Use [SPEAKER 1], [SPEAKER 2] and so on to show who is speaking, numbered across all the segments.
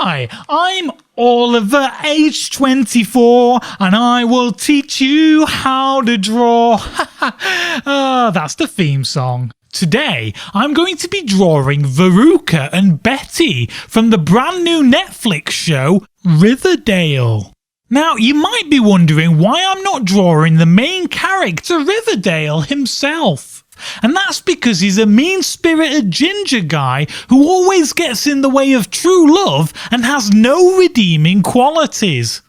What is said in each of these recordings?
[SPEAKER 1] Hi, I'm Oliver, age 24, and I will teach you how to draw. That's the theme song. Today, I'm going to be drawing Veruca and Betty from the brand new Netflix show, Riverdale. Now, you might be wondering why I'm not drawing the main character, Riverdale, himself. And that's because he's a mean-spirited ginger guy who always gets in the way of true love and has no redeeming qualities.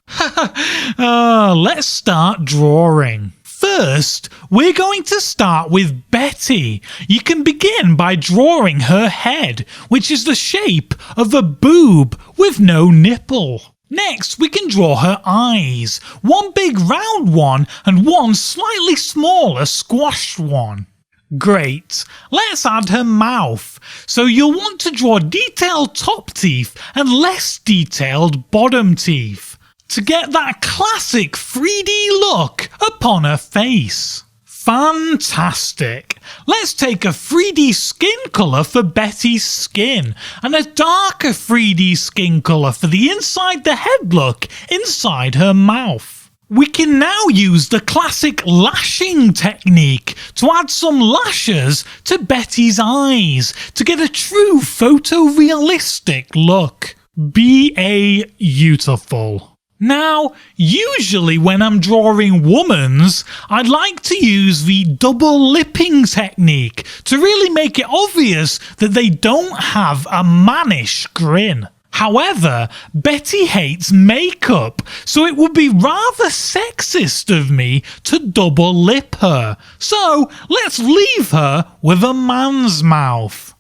[SPEAKER 1] Let's start drawing. First, we're going to start with Betty. You can begin by drawing her head, which is the shape of a boob with no nipple. Next, we can draw her eyes, one big round one and one slightly smaller squashed one. Great, let's add her mouth. So you'll want to draw detailed top teeth and less detailed bottom teeth to get that classic 3D look upon her face. Fantastic! Let's take a 3D skin colour for Betty's skin and a darker 3D skin colour for the inside the head look inside her mouth. We can now use the classic lashing technique to add some lashes to Betty's eyes to get a true photorealistic look. Beautiful. Now, usually when I'm drawing womans, I'd like to use the double lipping technique to really make it obvious that they don't have a mannish grin. However, Betty hates makeup, so it would be rather sexist of me to double lip her. So let's leave her with a man's mouth.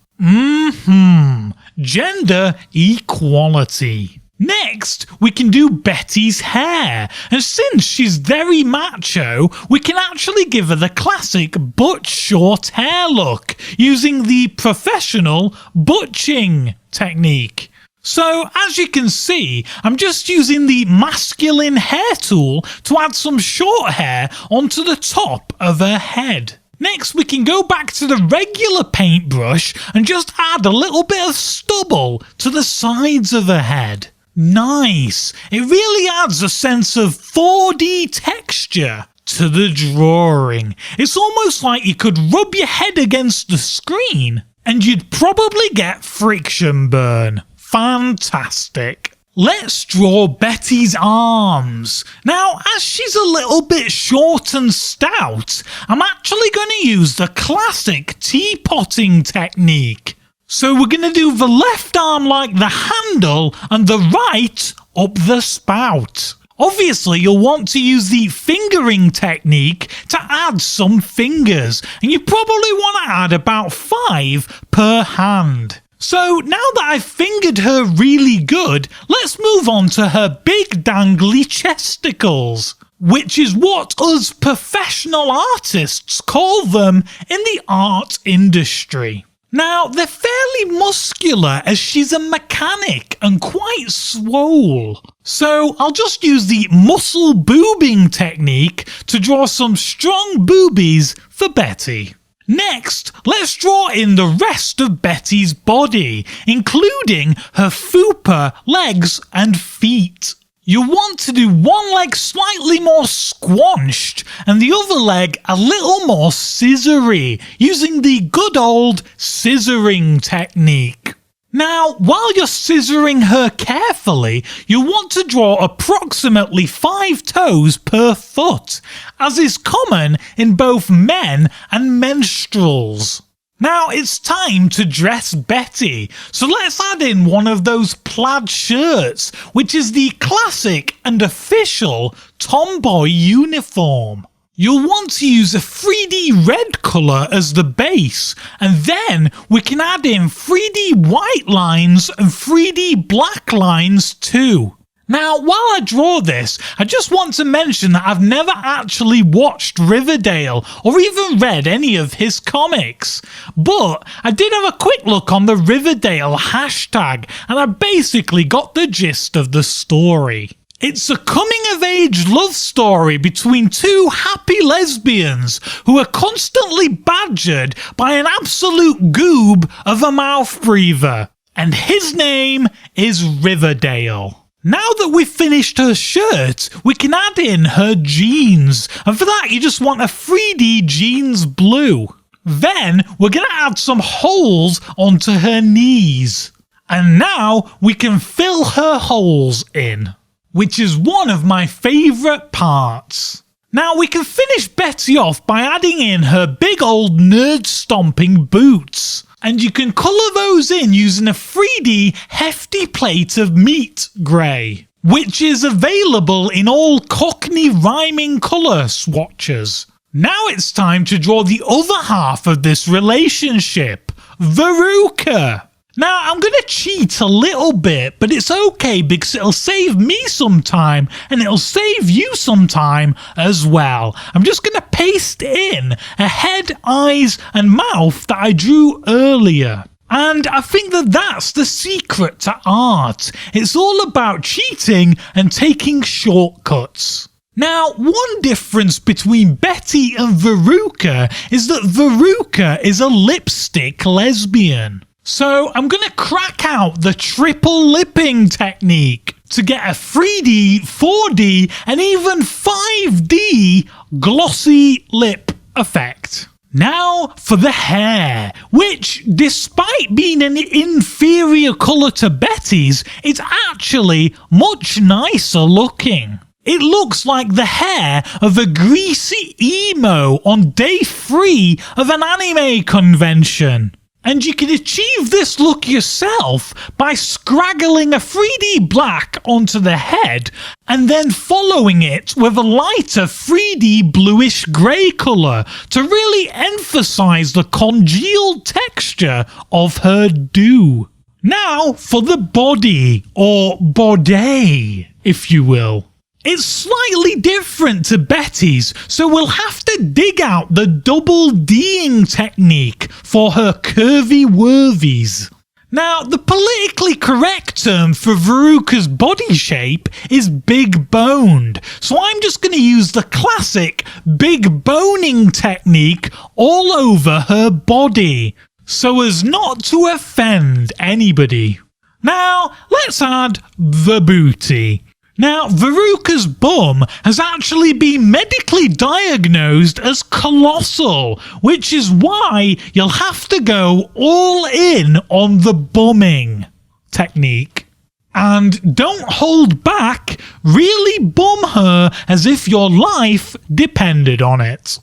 [SPEAKER 1] Gender equality. Next, we can do Betty's hair, and since she's very macho, we can actually give her the classic butch short hair look using the professional butching technique. So, as you can see, I'm just using the masculine hair tool to add some short hair onto the top of her head. Next, we can go back to the regular paintbrush and just add a little bit of stubble to the sides of her head. Nice! It really adds a sense of 4D texture to the drawing. It's almost like you could rub your head against the screen and you'd probably get friction burn. Fantastic. Let's draw Betty's arms. Now, as she's a little bit short and stout, I'm actually going to use the classic teapotting technique. So we're going to do the left arm like the handle and the right up the spout. Obviously, you'll want to use the fingering technique to add some fingers, and you probably want to add about 5 per hand. So now that I've fingered her really good, let's move on to her big dangly chesticles, which is what us professional artists call them in the art industry. Now, they're fairly muscular as she's a mechanic and quite swole. So I'll just use the muscle boobing technique to draw some strong boobies for Betty. Next, let's draw in the rest of Betty's body, including her fupa, legs and feet. You'll want to do one leg slightly more squanched and the other leg a little more scissory, using the good old scissoring technique. Now, while you're scissoring her carefully, you'll want to draw approximately 5 toes per foot, as is common in both men and menstruals. Now it's time to dress Betty, so let's add in one of those plaid shirts, which is the classic and official tomboy uniform. You'll want to use a 3D red colour as the base, and then we can add in 3D white lines and 3D black lines too. Now, while I draw this, I just want to mention that I've never actually watched Riverdale or even read any of his comics. But I did have a quick look on the Riverdale hashtag and I basically got the gist of the story. It's a coming-of-age love story between 2 happy lesbians who are constantly badgered by an absolute goob of a mouth breather. and his name is Riverdale. Now that we've finished her shirt, we can add in her jeans, and for that you just want a 3D jeans blue. Then we're going to add some holes onto her knees. And now we can fill her holes in, which is one of my favourite parts. Now we can finish Betty off by adding in her big old nerd stomping boots. And you can colour those in using a 3D hefty plate of meat grey, which is available in all Cockney rhyming colour swatches. Now it's time to draw the other half of this relationship, Veruca. Now, I'm going to cheat a little bit, but it's okay because it'll save me some time and it'll save you some time as well. I'm just going to paste in a head, eyes and mouth that I drew earlier. And I think that that's the secret to art. It's all about cheating and taking shortcuts. Now, one difference between Betty and Veruca is that Veruca is a lipstick lesbian. So I'm going to crack out the triple lipping technique to get a 3D, 4D and even 5D glossy lip effect. Now for the hair, which despite being an inferior colour to Betty's, it's actually much nicer looking. It looks like the hair of a greasy emo on day 3 of an anime convention. And you can achieve this look yourself by scraggling a 3D black onto the head and then following it with a lighter 3D bluish grey colour to really emphasise the congealed texture of her do. Now for the body, or body, if you will. It's slightly different to Betty's, so we'll have to dig out the double D'ing technique for her curvy worthies. Now, the politically correct term for Veruca's body shape is big boned, so I'm just going to use the classic big boning technique all over her body, so as not to offend anybody. Now, let's add the booty. Now, Veruca's bum has actually been medically diagnosed as colossal, which is why you'll have to go all in on the bumming technique. And don't hold back, really bum her as if your life depended on it.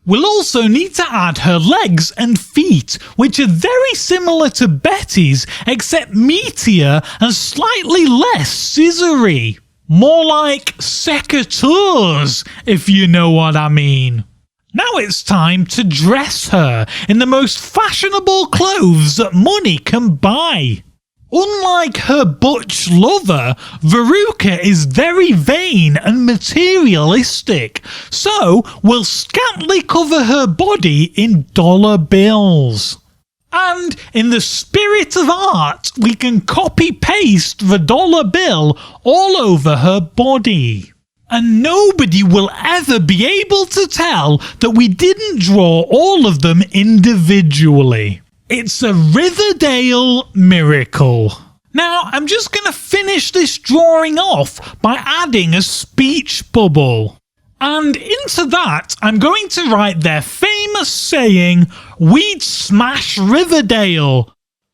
[SPEAKER 1] We'll also need to add her legs and feet, which are very similar to Betty's, except meatier and slightly less scissory. More like secateurs, if you know what I mean. Now it's time to dress her in the most fashionable clothes that money can buy. Unlike her butch lover, Veruca is very vain and materialistic, so we'll scantily cover her body in dollar bills. And in the spirit of art, we can copy-paste the dollar bill all over her body. And nobody will ever be able to tell that we didn't draw all of them individually. It's a Riverdale miracle. Now, I'm just going to finish this drawing off by adding a speech bubble. And into that, I'm going to write their famous saying, "We'd smash Riverdale,"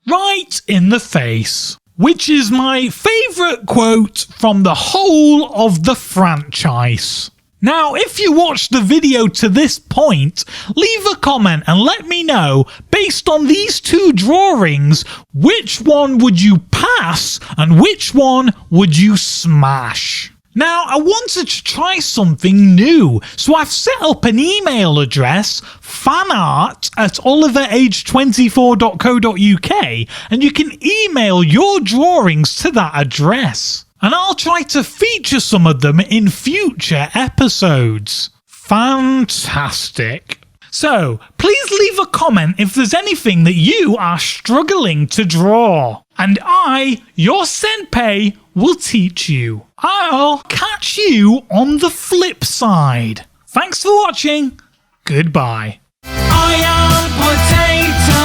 [SPEAKER 1] right in the face. Which is my favourite quote from the whole of the franchise. Now, if you watched the video to this point, leave a comment and let me know, based on these two drawings, which one would you pass and which one would you smash? Now, I wanted to try something new, so I've set up an email address, fanart@oliverage24.co.uk, and you can email your drawings to that address. And I'll try to feature some of them in future episodes. Fantastic. So, please leave a comment if there's anything that you are struggling to draw. And I, your senpai, will teach you. I'll catch you on the flip side. Thanks for watching. Goodbye. I am potato,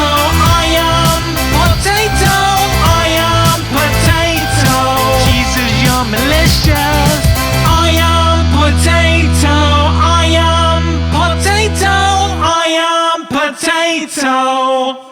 [SPEAKER 1] I am potato, I potato.